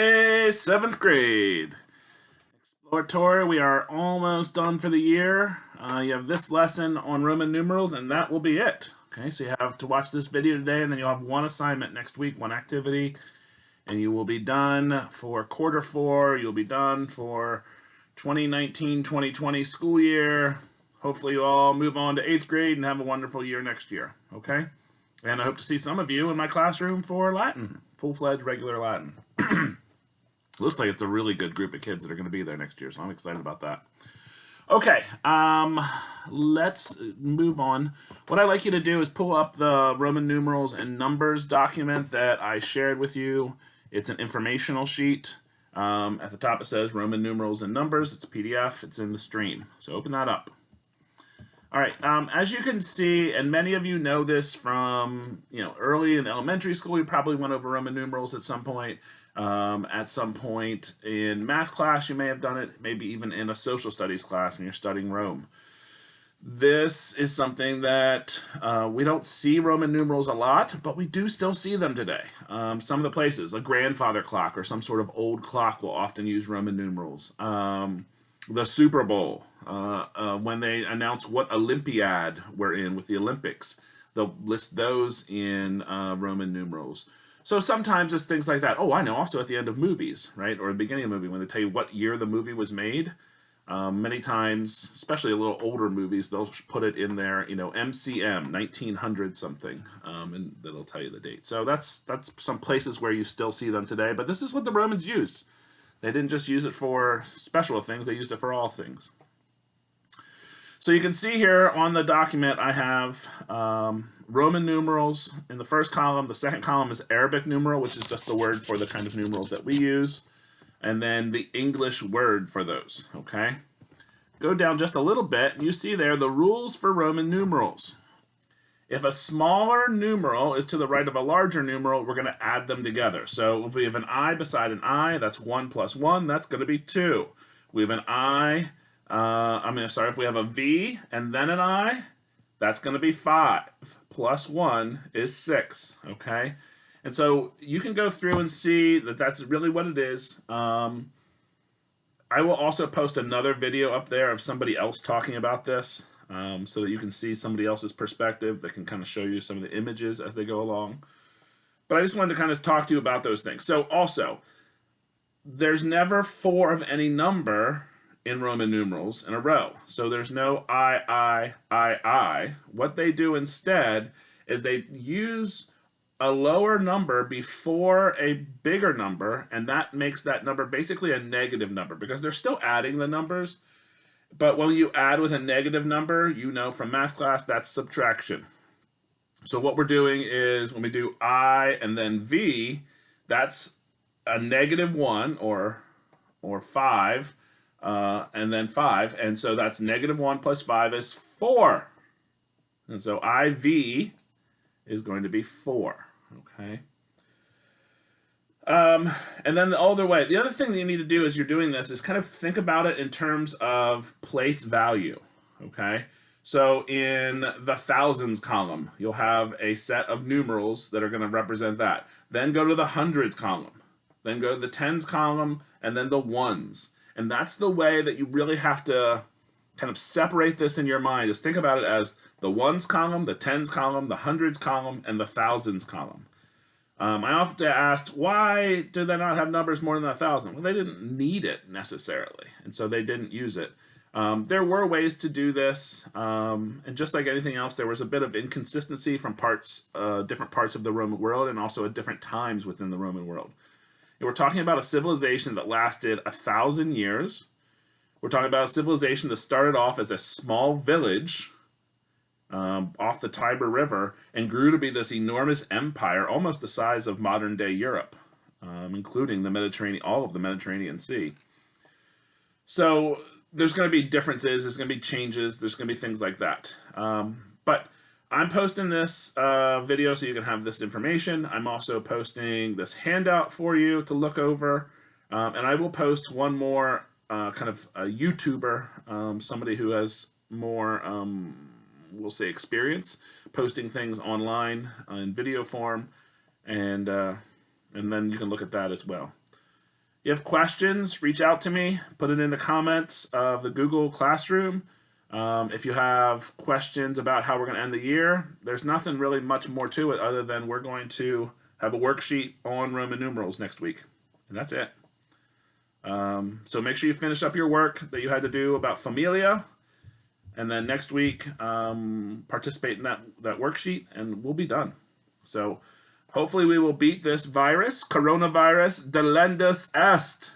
Hey, seventh grade. Exploratory, we are almost done for the year. You have this lesson on Roman numerals, and that will be it. Okay, so you have to watch this video today, and then you'll have one assignment next week, one activity, and you will be done for quarter four. You'll be done for 2019-2020 school year. Hopefully you all move on to eighth grade and have a wonderful year next year, okay? And I hope to see some of you in my classroom for Latin, full-fledged regular Latin. Looks like it's a really good group of kids that are going to be there next year, so I'm excited about that. Okay, let's move on. What I'd like you to do is pull up the Roman numerals and numbers document that I shared with you. It's an informational sheet. At the top it says Roman numerals and numbers. It's a PDF. It's in the stream. So open that up. All right, as you can see, and many of you know this from early in elementary school, you probably went over Roman numerals at some point. At some point in math class, you may have done it, maybe even in a social studies class when you're studying Rome. This is something that we don't see Roman numerals a lot, but we do still see them today. Some of the places, a grandfather clock or some sort of old clock will often use Roman numerals. The Super Bowl, when they announce what Olympiad we're in with the Olympics, they'll list those in Roman numerals. So sometimes it's things like that. Oh, I know, also at the end of movies, right? Or the beginning of a movie, when they tell you what year the movie was made. Many times, especially a little older movies, they'll put it in there, MCM, 1900 something, and that'll tell you the date. So that's some places where you still see them today. But this is what the Romans used. They didn't just use it for special things, they used it for all things. So you can see here on the document I have Roman numerals in the first column. The second column is Arabic numeral, which is just the word for the kind of numerals that we use. And then the English word for those, okay? Go down just a little bit, and you see there the rules for Roman numerals. If a smaller numeral is to the right of a larger numeral, we're going to add them together. So if we have an I beside an I, that's 1 plus 1, that's going to be 2. We have an I, if we have a V and then an I, that's going to be 5. Plus 1 is 6, okay? And so you can go through and see that that's really what it is. I will also post another video up there of somebody else talking about this so that you can see somebody else's perspective that can kind of show you some of the images as they go along. But I just wanted to kind of talk to you about those things. So also, there's never 4 of any number in Roman numerals in a row. So there's no I. What they do instead is they use a lower number before a bigger number, and that makes that number basically a negative number because they're still adding the numbers. But when you add with a negative number, you know from math class, that's subtraction. So what we're doing is when we do I and then V, that's a negative 1 or 5, and then 5. And so that's negative 1 plus 5 is 4. And so IV is going to be 4. Okay. And then the other way, the other thing that you need to do as you're doing this is kind of think about it in terms of place value. Okay. So in the thousands column, you'll have a set of numerals that are going to represent that. Then go to the hundreds column. Then go to the tens column, and then the ones. And that's the way that you really have to kind of separate this in your mind. Just think about it as the ones column, the tens column, the hundreds column, and the thousands column. I often asked, why do they not have numbers more than 1,000? Well, they didn't need it necessarily, and so they didn't use it. There were ways to do this, and just like anything else, there was a bit of inconsistency from different parts of the Roman world, and also at different times within the Roman world. And we're talking about a civilization that lasted 1,000 years. We're talking about a civilization that started off as a small village off the Tiber River and grew to be this enormous empire, almost the size of modern-day Europe, including the Mediterranean, all of the Mediterranean Sea. So there's going to be differences, there's going to be changes, there's going to be things like that. But I'm posting this video so you can have this information. I'm also posting this handout for you to look over, and I will post one more kind of a YouTuber, somebody who has more we'll say experience posting things online in video form, and then you can look at that as well. you have questions, reach out to me. Put it in the comments of the Google Classroom. If you have questions about how we're going to end the year, there's nothing really much more to it other than we're going to have a worksheet on Roman numerals next week. And that's it. So make sure you finish up your work that you had to do about familia. And then next week, participate in that worksheet, and we'll be done. So hopefully we will beat this virus. Coronavirus delendus est.